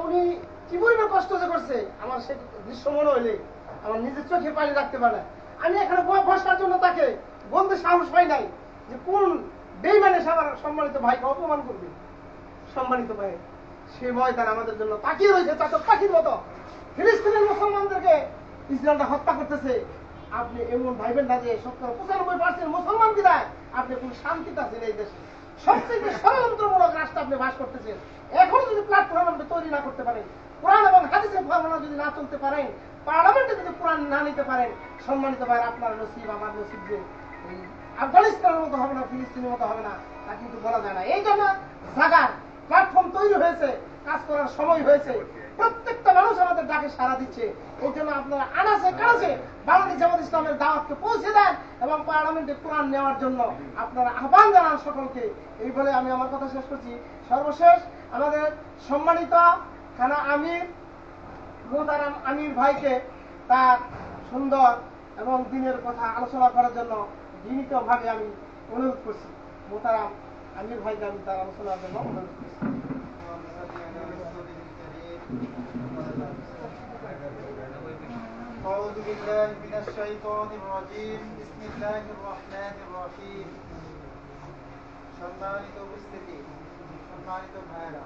উনি কি পরিমাণ কষ্ট যে করছে আমার সে দৃশ্য মনে হইলে আমার নিজের চোখে পানি রাখতে পারে না। আমি এখানে বসার জন্য তাকে বলতে সাহস পাই নাই যে কোন বেইমানে আমার সম্মানিত ভাইকে অপমান করবে। সম্মানিত ভাই, সে ময়দান আমাদের জন্য তাকিয়ে রয়েছে চাতক পাখির মতো। ফিলিস্তিনের মুসলমানদেরকে ইসরায়েলটা হত্যা করতেছে। আপনি এমন ভাইবেন না যে 95% মুসলমান বিদায় আপনি কোন শান্তিতে আছেন এই দেশে। সবচেয়ে ষড়যন্ত্রমূলক রাষ্ট্র আপনি বাস করতেছেন। এখন যদি প্ল্যাটফর্ম আপনি তৈরি না করতে পারেন, কোরআন এবং হাদিসের ফর্মুলা যদি না চলতে পারেন, পার্লামেন্টে যদি কোরআন না নিতে পারেন, সম্মানিত ভাই আপনার নসিব আমার নসিব যে আফগানিস্তানের মতো হবে না, ফিলিস্তিনের মতো হবে না, তা কিন্তু বলা যায় না। এই জন্য জায়গার প্ল্যাটফর্ম তৈরি হয়েছে, কাজ করার সময় হয়েছে। প্রত্যেকটা মানুষ আমাদের ডাকে সাড়া দিচ্ছে। এই জন্য আপনারা আনাচে কানাচে বাংলাদেশ জামাত ইসলামের দাওয়াতকে পৌঁছে দেন এবং পার্লামেন্টে কোরআন নেওয়ার জন্য আপনারা আহ্বান জানান সকলকে। এই বলে আমি আমার কথা শেষ করছি। সর্বশেষ আমাদের সম্মানিত থানা আমির মোহতারাম আমির ভাইকে তার সুন্দর এবং দিনের কথা আলোচনা করার জন্য বিনীতভাবে আমি অনুরোধ করছি। মোহতারাম আমির ভাইকে আমি তার আলোচনার জন্য অনুরোধ করছি। أعوذ بالله من الشيطان الرجيم بسم الله الرحمن الرحيم সম্মানিত উপস্থিতি, সম্মানিত ভাইরা,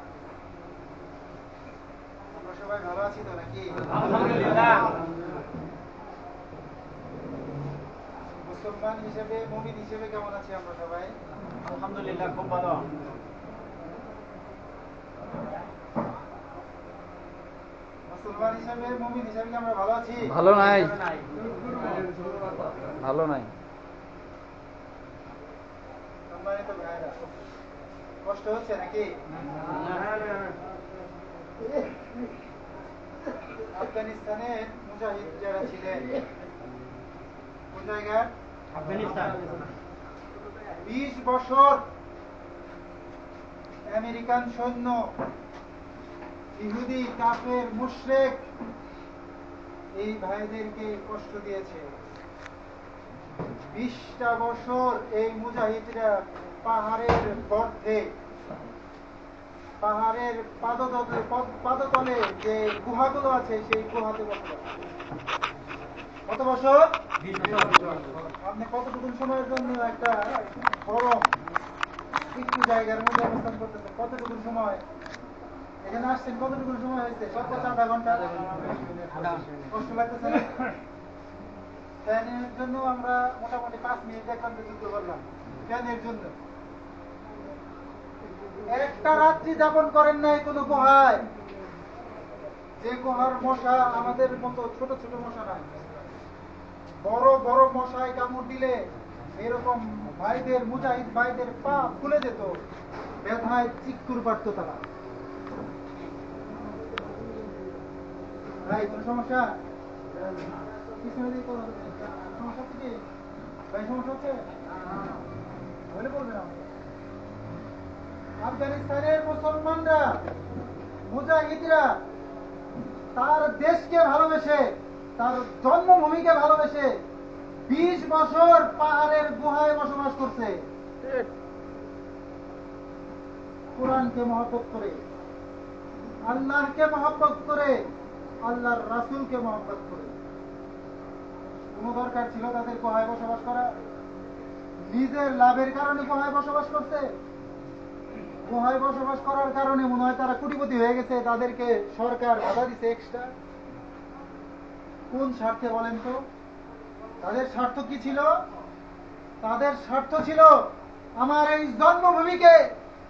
আমরা সবাই ভালো আছি তো নাকি? আলহামদুলিল্লাহ। মুসলমান হিসেবে, মুমিন হিসেবে কেমন আছি আমরা সবাই? আলহামদুলিল্লাহ, খুব ভালো। মুসলমান হিসেবে, মুমিন হিসেবে কি আমরা ভালো আছি? ভালো নাই, ভালো নাই। সম্মানিত ভাইরা, কষ্ট হচ্ছে নাকি? আফগানিস্তানের মুজাহিদ যারা ছিলেন, কোন জায়গায়? আফগানিস্তান। 20 বছর আমেরিকান সৈন্য, ইহুদি, কাফের, মুশরিক এই ভাইদেরকে কষ্ট দিয়েছে। 20টা বছর এই মুজাহিদরা পাহাড়ের গর্তে, পাহাড়ের পাদতলে যে গুহাগুলো আছে সেই গুহাতে বসবাস। কত বছর? 20 বছর। আপনি কতটুকু সময়ের জন্য একটা গরম একটু জায়গার মধ্যে অবস্থান করতেছেন? কতটুকু সময় এখানে আসছেন? কতটুকু সময় হয়েছে? সর্বোচ্চ আধা ঘন্টা। কষ্ট লাগতেছে না? ফ্যানের জন্য আমরা মোটামুটি 5 মিনিট দেখলাম যে যুদ্ধ করলাম ফ্যানের জন্য। একটা রাত্রি যাপন করেন নাই কোনো গুহায়, যে গুহার মশা আমাদের মতো ছোট ছোট মশা নাই, বড় বড় মশায় কামড় দিলে এরকম ভাইদের, মুজাহিদ ভাইদের পা ফুলে যেত, ব্যথায় চিৎকুর পারত তারা। ভাই কোন সমস্যা? সমস্যা হচ্ছে কি ভাই? সমস্যা হচ্ছে বলে বলবেন আমাকে। আফগানিস্তানের মুসলমানরা, মুজাহিদরা তার দেশকে ভালোবেসে, তার জন্মভূমিকে ভালোবেসে 20 বছর পাহাড়ের গুহায় বসবাস করছে, কোরআনকে মহব্বত করে, আল্লাহকে মহব্বত করে, আল্লাহর রাসূলকে মহব্বত করে। কোন দরকার ছিল তাদের গুহায় বসবাস করা? নিজের লাভের কারণে গুহায় বসবাস করছে। গুহায় বসবাস করার কারণে মনে হয় তারা কোটিপতি হয়ে গেছে, তাদেরকে সরকার ভাড়া দিছে এক্সট্রা। কোন স্বার্থে বলেন তো? তাদের স্বার্থ কি ছিল? তাদের স্বার্থ ছিল আমার এই জন্মভূমিকে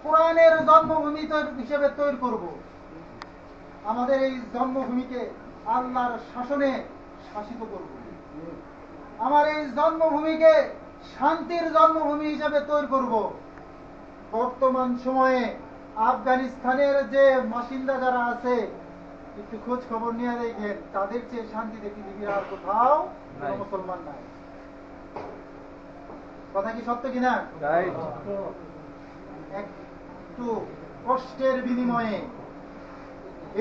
কোরআনের জন্মভূমি হিসেবে তৈরি করব, আমাদের এই জন্মভূমিকে আল্লাহর শাসনে শাসিত করব, আমার এই জন্মভূমিকে শান্তির জন্মভূমি হিসেবে তৈরি করব। বর্তমান সময়ে আফগানিস্তানের যে বাসিন্দা যারা আছে, একটু খোঁজ খবর নিয়ে দেখেন, তাদের চেয়ে শান্তিতে পৃথিবীর আর কোথাও মুসলমান নাই। কথা কি সত্য কিনা? একটু কষ্টের বিনিময়ে,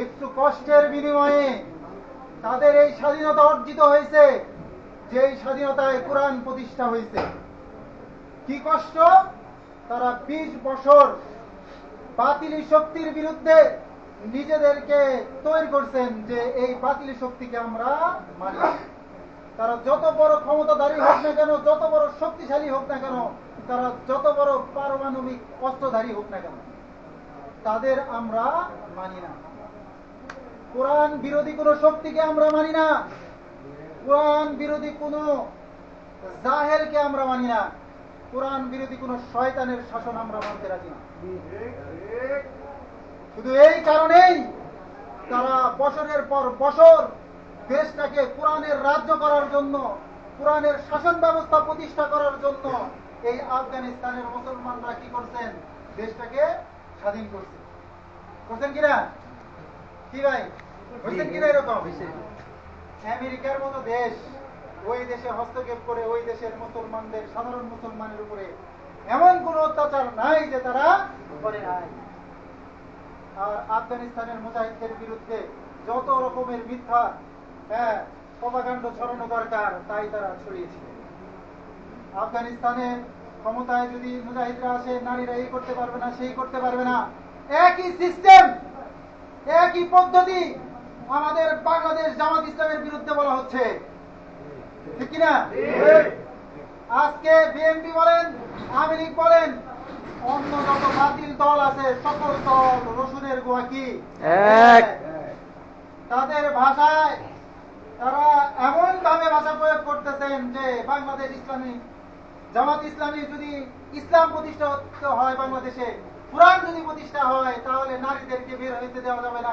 একটু কষ্টের বিনিময়ে তাদের এই স্বাধীনতা অর্জিত হয়েছে, যে স্বাধীনতায় কোরআন প্রতিষ্ঠা হয়েছে। কি কষ্ট? তারা 20 বছর বাতিল শক্তির বিরুদ্ধে নিজেদেরকে তৈরি করছেন যে এই বাতিল শক্তিকে আমরা মানি। তারা যত বড় ক্ষমতাধারী হোক না কেন, যত বড় শক্তিশালী হোক না কেন, তারা যত বড় পারমাণবিক অস্ত্রধারী হোক না কেন, তাদের আমরা মানি না। কোরআন বিরোধী কোন শক্তিকে আমরা মানি না। কোরআন বিরোধী কোন জাহেলকে আমরা মানি না। কোরআন বিরোধী কোন শয়তানের শাসন আমরা মানতে রাজি না। শুধু এই কারণেই তারা বছরের পর বছর দেশটাকে কোরআনের রাজ্য করার জন্য, কোরআনের শাসন ব্যবস্থা প্রতিষ্ঠা করার জন্য এই আফগানিস্তানের মুসলমানরা কি করছেন? দেশটাকে স্বাধীন করছে। করছেন কিনা? কি ভাই, করছেন কিনা? এরকম আমেরিকার মতো দেশ ওই দেশে হস্তক্ষেপ করে ওই দেশের মুসলমানদের, সাধারণ মুসলমানের উপরে এমন কোন অত্যাচার নাই যে তারা করে নাই। আর আফগানিস্তানের মুজাহিদদের বিরুদ্ধে যত রকমের মিথ্যা প্রপাগান্ড ছড়ানো দরকার তাই তারা ছড়িয়েছে। আফগানিস্তানে ক্ষমতায় যদি মুজাহিদরা আসে, নারীরা এই করতে পারবে না, সেই করতে পারবে না। একই সিস্টেম, একই পদ্ধতি আমাদের বাংলাদেশ জামাত ইসলামের বিরুদ্ধে বলা হচ্ছে, ঠিক কিনা? আজকে বিএনপি বলেন, আওয়ামী লীগ বলেন, অন্য যত বাতিল দল আছে সকল দল রসুনের গোয়া কি এক। তাদের ভাষায় তারা এমন ভাবে ভাষা প্রয়োগ করতেছেন যে বাংলাদেশ ইসলামী জামাত ইসলামী যদি ইসলাম প্রতিষ্ঠা হয়, বাংলাদেশে কোরআন যদি প্রতিষ্ঠা হয়, তাহলে নারীদেরকে বের হইতে দেওয়া যাবে না,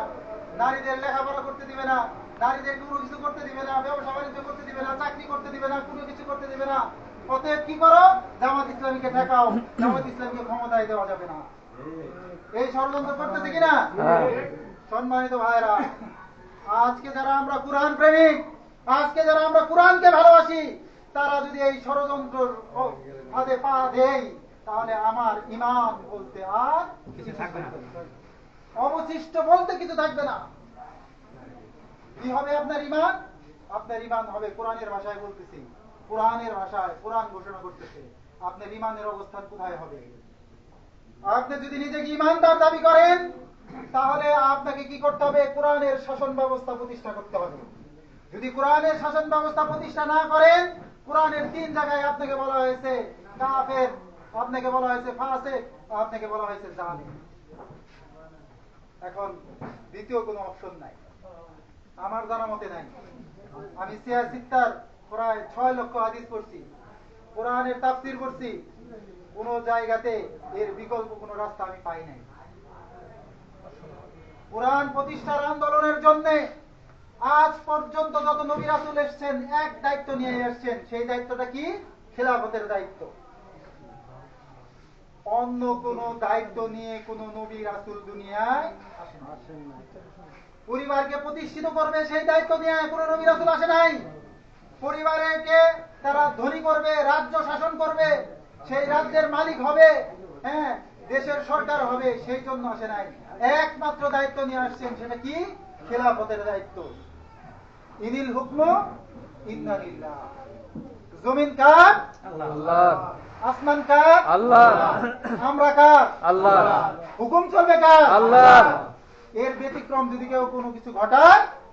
নারীদের লেখাপড়া করতে দিবে না, নারীদের কোনো কিছু করতে দিবে না, ব্যবসা বাণিজ্য করতে দিবে না, চাকরি করতে দিবে না, কোনো কিছু করতে দিবে না। অতএব কি করো? জামাত ইসলামীকে ঠেকাও, জামাত ইসলামীকে ক্ষমতায় দেওয়া যাবে না। এই ষড়যন্ত্র করতেছে কিনা? সম্মানিত ভাইরা, আজকে যারা আমরা কোরআন প্রেমিক, আজকে যারা আমরা কোরআনকে ভালোবাসি, তারা যদি এই ষড়যন্ত্র ফাঁদে পা দেয়, তাহলে আমার ঈমান বলতে আর কিছু থাকবে না, অবশিষ্ট বলতে কিছু থাকবে না। কি হবে আপনার ঈমান? আপনার ঈমান হবে কোরআনের ভাষায় বলতেছি, কোরআনের ভাষায় কোরআন ঘোষণা করতেছে। আপনার ঈমানের অবস্থান কোথায় হবে? আপনি যদি নিজেকে ঈমানদার দাবি করেন, তাহলে আপনাকে কি করতে হবে? কোরআনের শাসন ব্যবস্থা প্রতিষ্ঠা করতে হবে। যদি কোরআনের শাসন ব্যবস্থা প্রতিষ্ঠা না করেন, কোরআনের 3 জায়গায় আপনাকে বলা হয়েছে কাফের, আপনাকে বলা হয়েছে ফাসিক, আপনাকে বলা হয়েছে জালিম। এখন দ্বিতীয় কোনো অপশন নাই, আমার জানা মতে নাই। আমি সিয়াসিত্তার প্রায় 6 লক্ষ হাদিস পড়ছি, কোরআনের তাফসীর পড়ছি, কোন জায়গাতে এর বিকল্প কোন রাস্তা আমি পাই নাই। কোরআন প্রতিষ্ঠার আন্দোলনের জন্য আজ পর্যন্ত যত নবী রাসূল এসেছেন, এক দায়িত্ব নিয়ে এসেছেন। সেই দায়িত্বটা কি? খেলাফতের দায়িত্ব। অন্য কোন দায়িত্ব নিয়ে কোন নবী রাসূল দুনিয়ায় আসেন নাই। পরিবারকে প্রতিষ্ঠিত করবে সেই দায়িত্ব নিয়ে কোন নবী রাসূল আসে নাই। পরিবারকে তারা ধনী করবে, রাজ্য শাসন করবে, সেই রাজ্যের মালিক হবে, দেশের সরকার হবে, সেই জন্য আসে নাই। একমাত্র দায়িত্ব নিয়ে আসছেন, সেটা কি? খেলাফতের দায়িত্ব। ইনিল হুকমু ইল্লা লিল্লাহ। জমিন কার? আল্লাহ। আসমান কার? আল্লাহ। আমরা কার? আল্লাহ। হুকুম চলবে কার? আল্লাহ। এর ব্যতিক্রম যদি কেউ কোনো কিছু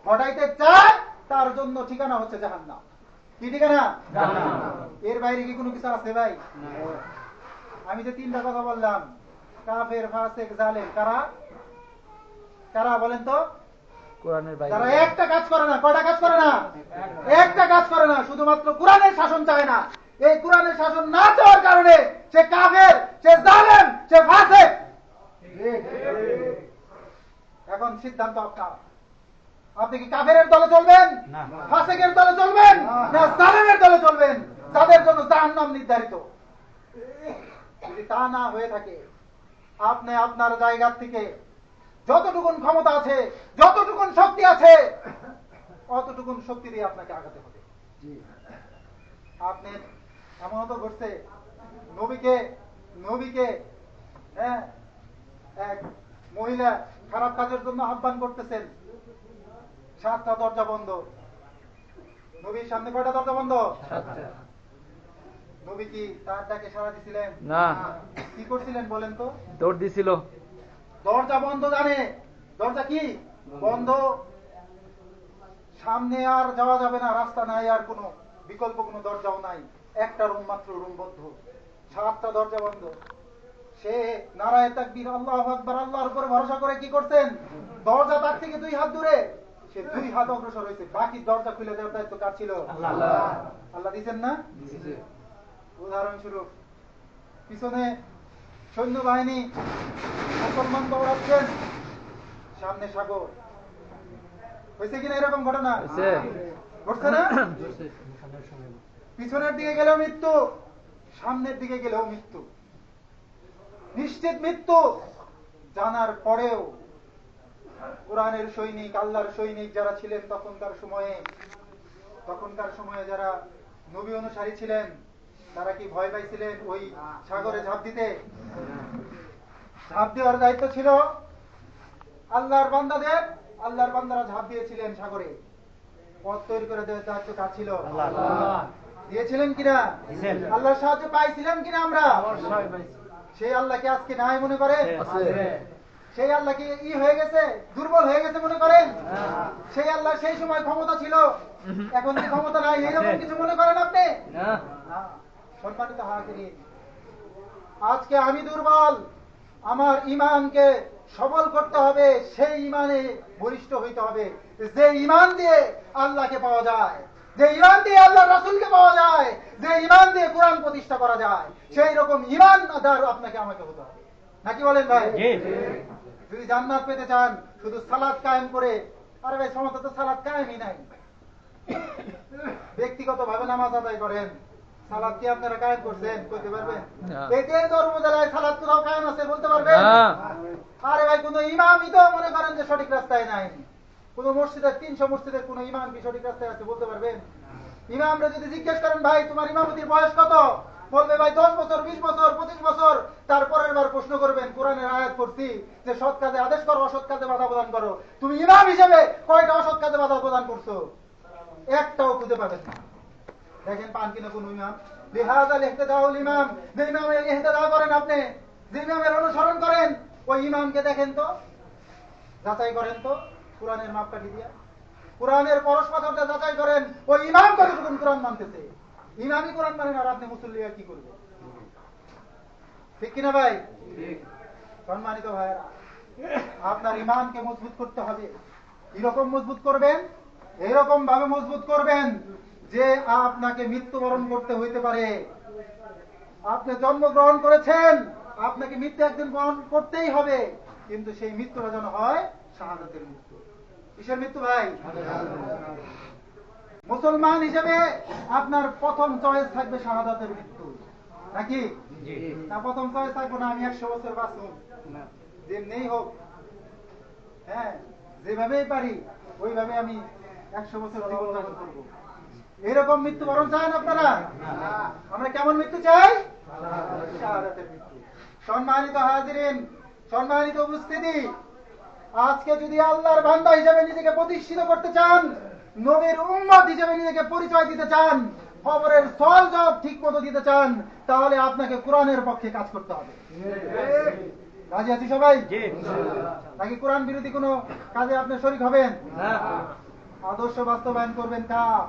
ঘটাইতে চায়, তার জন্য ঠিকানা হচ্ছে জাহান্নাম। কি ঠিকানা? জাহান্নাম। এর বাইরে কি কোনো কিছু আছে ভাই? আমি যে 3টা কথা বললাম, কাফের, ফাসিক, জালেম, কারা কারা বলেন তো? কোরআনের বাইরে যারা একটা কাজ করে না। কয়টা কাজ করে না? একটা কাজ করে না। শুধুমাত্র কোরআনের শাসন চায় না। এই কোরআনের শাসন না চাওয়ার কারণে সে কাফের, সে জালেম, সে ফাসিক। এখন সিদ্ধান্ত আপনার। আপনি কি কাফেরের দলে চলবেন, ফাসিকের দলে চলবেন, না জালেমের দলে চলবেন, যাদের জন্য জাহান্নাম নির্ধারিত? যদি তা না হয়ে থাকে, আপনি আপনার জায়গা থেকে যতটুকুন ক্ষমতা আছে, যতটুকুন শক্তি আছে, অতটুকুন শক্তি দিয়ে আপনাকে আগাতে হবে। আপনি এমন তো ঘটছে, নবীকে এক মহিলা খারাপ কাজের জন্য আহ্বান করতেছেন, 7টা দরজা বন্ধ। নবীর সামনে কয়টা দরজা বন্ধ? 7টা। নবী কি তার ডাকে সাড়া দিছিলেন? না। কি করছিলেন বলেন তো? দৌড় দিছিল। দরজা বন্ধ জানে, দরজা কি বন্ধ, সামনে আর যাওয়া যাবে না, রাস্তা নাই, আর কোনো বিকল্প কোনো দরজাও নাই, একটা রুম মাত্র, রুম বন্ধ, 7টা দরজা বন্ধ। সে নারায়ে তাকবীর, আল্লাহু আকবার, আল্লাহর উপরে ভরসা করে কি করছেন, দরজা তার থেকে 2 হাত দূরে, সে 2 হাত অগ্রসর হয়েছে, বাকি দরজা খুলে দেওয়ার দায়িত্ব কার ছিল? আল্লাহ দিচ্ছেন না? উদাহরণস্বরূপ পিছনে সৈন্যবাহিনী, মুসলমান দৌড়াচ্ছেন, সামনে সাগর, হয়েছে কিনা এরকম ঘটনা? ঘটছে না? পিছনের দিকে গেলেও মৃত্যু, সামনের দিকে গেলেও মৃত্যু, নিশ্চিত মৃত্যু জানার পরেও কোরআনের সৈনিক, আল্লাহর সৈনিক যারা ছিলেন তখনকার সময়ে যারা নবী অনুসারী ছিলেন, তারা কি ভয় পাইছিলেন ওই সাগরে ঝাঁপ দিতে? ঝাঁপ দেওয়ার দায়িত্ব ছিল আল্লাহর বান্দাদের, আল্লাহর বান্দারা ঝাঁপ দিয়েছিলেন সাগরে, পথ তৈরি করে দেওয়ার দায়িত্ব কার ছিল? দিয়েছিলেন কিনা? আল্লাহর সাহায্য পাইছিলেন কিনা আমরা? সেই আল্লাহকে আজকে নাই মনে করেন? সেই আল্লাহ কি হয়ে গেছে, দুর্বল হয়ে গেছে মনে করেন? সেই আল্লাহ সেই সময় ক্ষমতা ছিল, এখন কি ক্ষমতা নাই, এইরকম কিছু মনে করেন আপনি? সম্মানিত হাজিরিন, আজকে আমি দুর্বল, আমার ঈমানকে সবল করতে হবে, সেই ঈমানে বলিষ্ঠ হইতে হবে, যে ঈমান দিয়ে আল্লাহকে পাওয়া যায়, যে ঈমান দিয়ে আল্লাহর রাসূলকে পাওয়া যায়, যে ঈমান দিয়ে কোরআন প্রতিষ্ঠা করা যায়, সেই রকম ঈমানদার আপনাকে আমাকে হতে হবে, নাকি বলেন ভাই? যদি জান্নাত পেতে চান শুধু সালাত কায়েম করে, আরে ভাই সমাজ তো সালাত কায়েমই নাই, ব্যক্তিগত ভাবে নামাজ আদায় করেন, সালাত কি আপনারা কায়েম করছেন? বলতে পারবেন? এই যে ধর্ম জেলায় সালাত কোথাও কায়েম আছে বলতে পারবেন? আরে ভাই কোন ইমামই তো মনে করেন যে সঠিক রাস্তায় নাই, কোন মসজিদের 300 মসজিদের কোন ইমাম কি সঠিক রাস্তায় আছে বলতে পারবেন? ইমামরা যদি জিজ্ঞেস করেন ভাই তোমার ইমামতির বয়স কত, বলবে ভাই 10 বছর, 20 বছর, 25 বছর। তারপরের বার প্রশ্ন করবেন, কোরআনের আয়াত পড়ছি যে সৎ কাজে আদেশ করো, অসৎ কাজে বাধা প্রদান করো, তুমি ইমাম হিসেবে কয়টা অসৎ কাজে বাধা প্রদান করছো? একটাও খুঁজে পাবেন না। দেখেন পান কিনা কোন ইমাম? লিহাযাল ইহতিদাউল ইমাম, যে ইমামের ইহতিদা করেন আপনি, যে ইমামের অনুসরণ করেন, ওই ইমামকে দেখেন তো, যাচাই করেন তো কোরআনের মাপকাঠি দিয়া, কোরআনের পরস্পরটা যাচাই করেন, ওই ইমাম কতটুকু কোরআন মানতেছে। ইমামই কোরআন মানেন আর আপনি মুসল্লি কি করবেন? ঠিক কিনা ভাই? সম্মানিত ভাইয়েরা, আপনার ঈমানকে মজবুত করতে হবে। কিরকম মজবুত করবেন? এইরকম ভাবে মজবুত করবেন যে আপনাকে মৃত্যুবরণ করতে হইতে পারে। আপনি জন্মগ্রহণ করেছেন, আপনাকে মৃত্যু একদিন বরণ করতেই হবে, কিন্তু সেই মৃত্যুটা যেন হয় শাহাদাতের মৃত্যু। কিসের মৃত্যু ভাই? মুসলমান হিসেবে আপনার প্রথম চয়েস থাকবে শাহাদাতের মৃত্যু, নাকি? না প্রথম চয়েস থাকবো না আমি 100 বছর বাঁচব, যেমনি হোক, হ্যাঁ যেভাবেই পারি ওইভাবে আমি 100 বছর জীবন যাপন করবো, এরকম মৃত্যুবরণ চান আপনারা? আমরা কেমন মৃত্যু চাই? শাহাদাতের মৃত্যু। সম্মানিত হাজিরিন, সম্মানিত উপস্থিতি, আজকে যদি আল্লাহর বান্দা হিসেবে নিজেকে প্রতিষ্ঠিত করতে চান, নবীর উম্মত হিসেবে নিজেকে পরিচয় দিতে চান, খবরের সল জবাব ঠিক মতো দিতে চান, তাহলে আপনাকে কোরআনের পক্ষে কাজ করতে হবে। রাজি আছি সবাই? নাকি কোরআন বিরোধী কোনো কাজে আপনি শরীক হবেন? আদর্শ বাস্তবায়ন করবেন কার?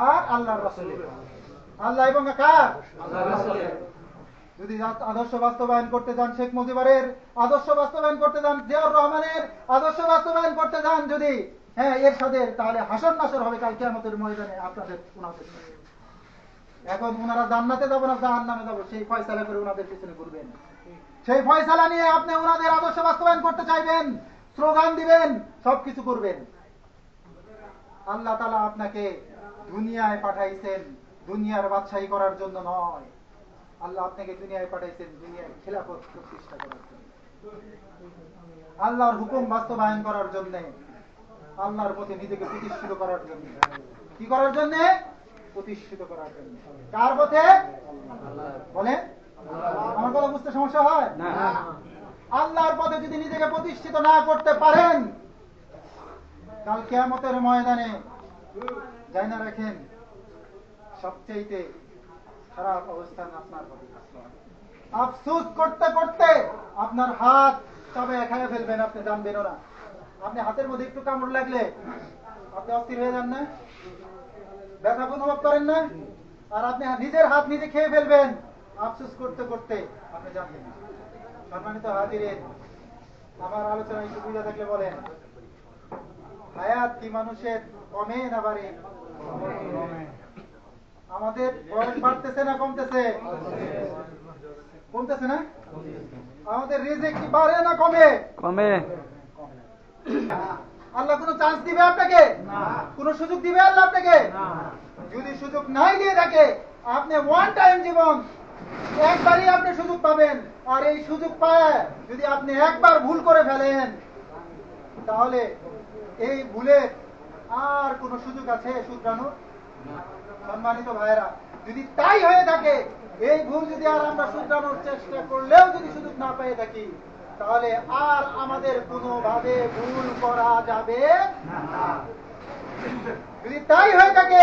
আর আল্লাহর রাসূলের। আল্লাহ এবং কার? যদি আদর্শ বাস্তবায়ন করতে যান শেখ মুজিবের আদর্শ বাস্তবায়ন করতে যান, জিয়াউর রহমানের আদর্শ বাস্তবায়ন করতে যান যদি, হ্যাঁ এরশাদের, তাহলে হাসর নাসর হবে কাল কিয়ামতের ময়দানে আপনাদের ওনাদের। এখন ওনারা জান্নাতে যাবো না জাহান্নামে যাবো সেই ফয়সালা করে ওনাদের পিছনে ঘুরবেন। সেই ফয়সালা নিয়ে আপনি ওনাদের আদর্শ বাস্তবায়ন করতে চাইবেন, স্লোগান দিবেন, সবকিছু করবেন। আল্লাহ তাআলা আপনাকে দুনিয়ায় পাঠাইছেন দুনিয়ার বাদশাহী করার জন্য নয়, আল্লাহ আপনাকে দুনিয়ায় পাঠাইছেন দুনিয়ায় খেলাফত প্রতিষ্ঠা করার জন্য, আল্লাহর হুকুম বাস্তবায়ন করার জন্য, আল্লাহর পথে নিজেকে প্রতিষ্ঠিত করার জন্য। কি করার জন্য? প্রতিষ্ঠিত করার জন্য। কার পথে? বলেন, আমার কথা বুঝতে সমস্যা হয় না? আল্লাহর পথে যদি নিজেকে প্রতিষ্ঠিত না করতে পারেন, কাল কিয়ামতের ময়দানে যাই না রাখেন সবচেয়ে খারাপ অবস্থান আপনার হবে। আফসোস করতে করতে আপনার হাত চাবায় খাইয়া ফেলবেন, আপনি জানবেনও না। আপনি হাতের মধ্যে একটু কামড় লাগলে আপনি অস্থির হয়ে যান না, ব্যথা অনুভব করেন না, আর আপনি নিজের হাত নিজে খেয়ে ফেলবেন আফসোস করতে করতে, আপনি জানবেন না। সম্মানিত হাজিরিন, আমার আলোচনা একটু বুঝে থাকলে বলেন, হায়াত কি মানুষের কমে না বাড়ে? আমাদের বয়স বাড়তেছে না কমতেছে? কমতেছে না? আমাদের রিজিক কি বাড়ে না কমে? কমে। আল্লাহ কোনো চান্স দিবে আপনাকে? কোনো সুযোগ দিবে আল্লাহ আপনাকে? যদি সুযোগ নাই দিয়ে থাকে, আপনি ওয়ান টাইম জীবন, একবারই আপনি সুযোগ পাবেন। আর এই সুযোগ পায় যদি আপনি একবার ভুল করে ফেলেন, তাহলে এই ভুলে আর কোন সুযোগ আছে শুধরানোর? সম্মানিত ভাইয়েরা, যদি তাই হয়ে থাকে, এই ভুল যদি আর আমরা শুধরানোর চেষ্টা করলেও যদি সুযোগ না পেয়ে থাকি, তাহলে আর আমাদের কোনোভাবে ভুল করা যাবে না। যদি তাই হয়ে থাকে,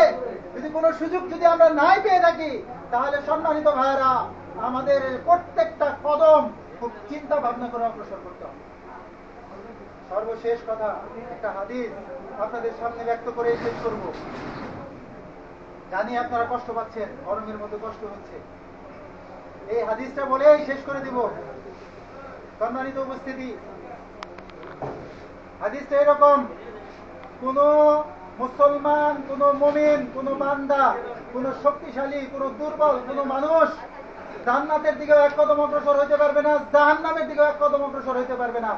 যদি কোনো সুযোগ যদি আমরা নাই পেয়ে থাকি, তাহলে সম্মানিত ভাইয়েরা, আমাদের প্রত্যেকটা কদম খুব চিন্তা ভাবনা করে অগ্রসর করতে হবে। সর্বশেষ কথা, একটা হাদিস আপনাদের সামনে ব্যক্ত করে শেষ করব। জানি আপনারা কষ্ট পাচ্ছেন, গরমের মধ্যে কষ্ট হচ্ছে, এই হাদিসটা বলেই শেষ করে দিব। সম্মানিত উপস্থিতি, হাদিসটা এরকম, কোন মুসলমান, কোন মুমিন, কোন বান্দা, কোন শক্তিশালী, কোন দুর্বল, কোন মানুষ জান্নাতের দিকেও এক কদম অগ্রসর হইতে পারবে না, জাহান্নামের দিকেও এক কদম অগ্রসর হইতে পারবে না,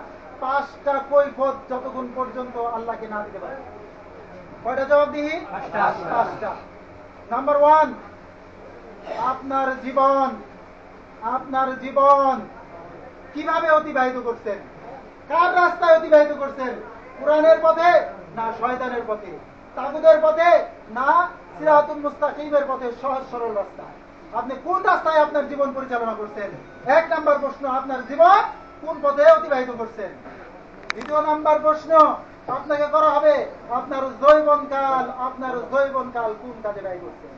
5টা কৈফিয়ত যতক্ষণ পর্যন্ত আল্লাহকে না দিতে পারে। কয়টা জবাব দিই? 5টা। নাম্বার 1, আপনার জীবন কিভাবে অতিবাহিত করছেন? কার রাস্তায় অতিবাহিত করছেন? কোরআনের পথে না শয়তানের পথে? তাগুদের পথে না সিরাতুল মুস্তাকিমের পথে, সহজ সরল রাস্তা? আপনি কোন রাস্তায় আপনার জীবন পরিচালনা করছেন? 1 নাম্বার প্রশ্ন, আপনার জীবন কোন পথে অতিবাহিত করছেন? 2 নাম্বার প্রশ্ন আপনাকে করা হবে, আপনার যৌবনকাল কোন কাজে ব্যয় করছেন?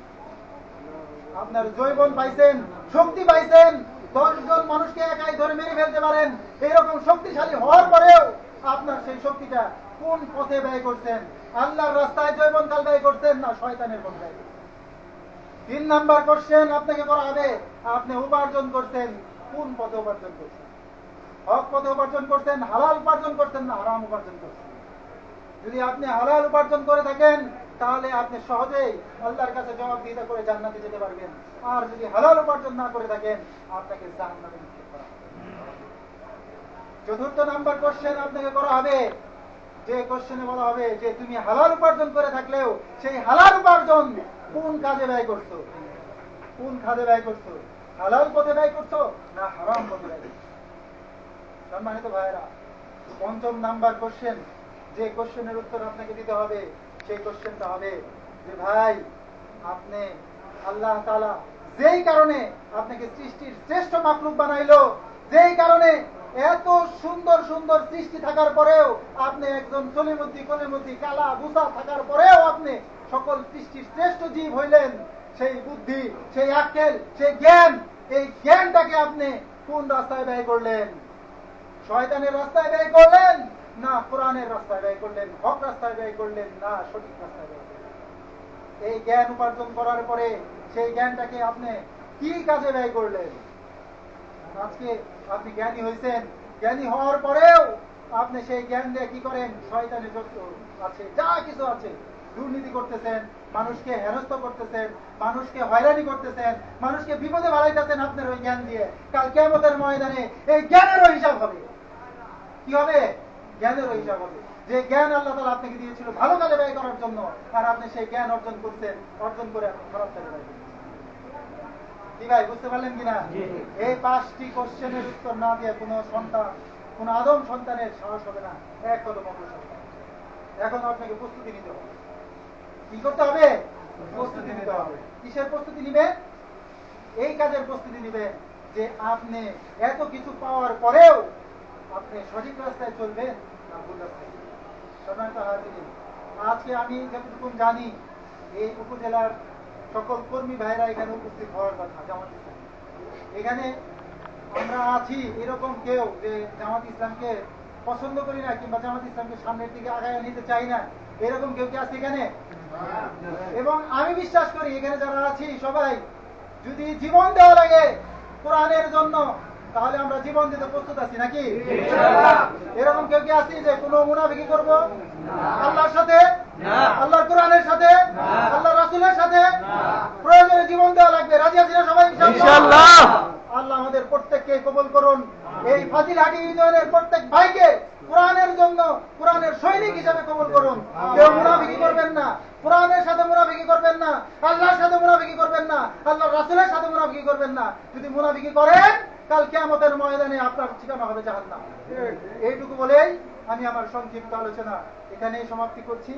আপনার যৌবন পাইছেন, শক্তি পাইছেন, 10 জন মানুষকে একাই ধরে মেরে ফেলতে পারেন, এইরকম শক্তিশালী হওয়ার পরেও আপনার সেই শক্তিটা কোন পথে ব্যয় করছেন? আল্লাহর রাস্তায় যৌবনকাল ব্যয় করছেন না শয়তানের পথে ব্যয় করছেন? 3 নাম্বার কোশ্চেন আপনাকে করা হবে, আপনি উপার্জন করছেন, কোন পথে উপার্জন করছেন? হক পথে উপার্জন করছেন, হালাল উপার্জন করছেন না হারাম উপার্জন করছেন? যদি আপনি হালাল উপার্জন করে থাকেন, তাহলে আপনি সহজেই আল্লাহর কাছে জবাবদিহিতা করে জান্নাতে যেতে পারবেন। আর যদি হালাল উপার্জন না করে থাকেন, আপনাকে জাহান্নামে নিক্ষেপ করা হবে। 4 নাম্বার কোশ্চেন আপনাকে করা হবে, যে কোশ্চেনে বলা হবে যে তুমি হালাল উপার্জন করে থাকলেও সেই হালাল উপার্জন কোন কাজে ব্যয় করছো? কোন কাজে ব্যয় করছো? হালাল পথে ব্যয় করছো না হারাম পথে ব্যয় করছো? সম্মানিত ভাইয়েরা, 5 নাম্বার কোশ্চেন, যে কোশ্চেনের উত্তর আপনাকে দিতে হবে, সেই কোশ্চেনটা হবে যে ভাই, আপনি আল্লাহ তাআলা যেই কারণে আপনাকে সৃষ্টির শ্রেষ্ঠ মাখলুক বানাইলো, যেই কারণে এত সুন্দর সুন্দর সৃষ্টি থাকার পরেও আপনি একজন কলিমতি কালা বুসা থাকার পরেও আপনি সকল সৃষ্টির শ্রেষ্ঠ জীব হইলেন, সেই বুদ্ধি, সেই আক্কেল, সেই জ্ঞান, এই জ্ঞানটাকে আপনি কোন রাস্তায় ব্যয় করলেন? শয়তানের রাস্তায় ব্যয় করলেন না কোরআনের রাস্তায় ব্যয় করলেন? হক রাস্তায় ব্যয় করলেন না সঠিক রাস্তায় ব্যয় করলেন? এই জ্ঞান উপার্জন করার পরে সেই জ্ঞানটাকে আপনি কি কাজে ব্যয় করলেন? আজকে আপনি জ্ঞানী হয়েছেন, জ্ঞানী হওয়ার পরেও আপনি সেই জ্ঞান দিয়ে কি করেন? শয়তানের যত আছে, যা কিছু আছে, দুর্নীতি করতেছেন, মানুষকে হেনস্থ করতেছেন, মানুষকে হয়রানি করতেছেন, মানুষকে বিপদে বাড়াইতেছেন আপনার ওই জ্ঞান দিয়ে। কাল কিয়ামতের ময়দানে এই জ্ঞানেরও হিসাব হবে। কি হবে? জ্ঞানেরও হিসাব হবে। যে জ্ঞান আল্লাহ তাআলা আপনাকে দিয়েছিল ভালো কাজে ব্যয় করার জন্য, আর আপনি সেই জ্ঞান অর্জন করছেন, অর্জন করে আপনি খারাপ কাজে ব্যয় করছেন। কি ভাই, বুঝতে পারলেন কিনা? এই 5টি কোশ্চেনের উত্তর না দিয়ে কোনো সন্তান, কোন আদম সন্তানের সাহস হবে না এক কদম অগ্রসর করার। এখন আপনাকে প্রস্তুতি নিতে হবে। কি করতে হবে? প্রস্তুতি নিতে হবে। কিসের প্রস্তুতি নিবেন? এই কাজের প্রস্তুতি নিবেন যে আপনি এত কিছু পাওয়ার পরেও আপনি সঠিক রাস্তায় চলবেন না ভুল রাস্তায়। সম্মানিত হাজিরিন, আজকে আমি যতটুকু জানি, এই উপজেলার সকল কর্মী ভাইরা এখানে উপস্থিত হওয়ার কথা। যেমন এখানে আমরা আছি এরকম কেউ যে জামাত ইসলামকে পছন্দ করি না কিংবা জামাত ইসলামকে সামনের দিকে আগায় নিতে চাই না, এরকম কেউ কি আছে এখানে? এবং আমি বিশ্বাস করি এখানে যারা আছি সবাই যদি জীবন দেওয়া লাগে কোরআনের জন্য, তাহলে আমরা জীবন দিতে প্রস্তুত আছি নাকি? এরকম কেউ কি আছি যে কোনো মুনাফিকি করব আল্লাহর সাথে, আল্লাহর কোরআনের সাথে, আল্লাহ রাসূলের সাথে? প্রয়োজনে জীবন দেওয়া লাগবে। রাজি আছি না সবাই ইনশাআল্লাহ? আল্লাহ আমাদের প্রত্যেককে কবুল করুন। এই ফাজিলহাটি ইউনিয়নের প্রত্যেক ভাইকে কোরআনের জন্য কোরআনের সৈনিক হিসেবে কবুল করুন। কেউ মুনাফিকি করবেন না, কোরআনের সাথে মুনাফিকি করবেন না, আল্লাহর সাথে মুনাফিকি করবেন না, আল্লাহর রাসূলের সাথে মুনাফিকি করবেন না। যদি মুনাফিকি করেন কাল কিয়ামতের ময়দানে আপনার ঠিকানা হবে জাহান্নাম। এইটুকু বলেই আমি আমার সংক্ষিপ্ত আলোচনা এখানেই সমাপ্তি করছি।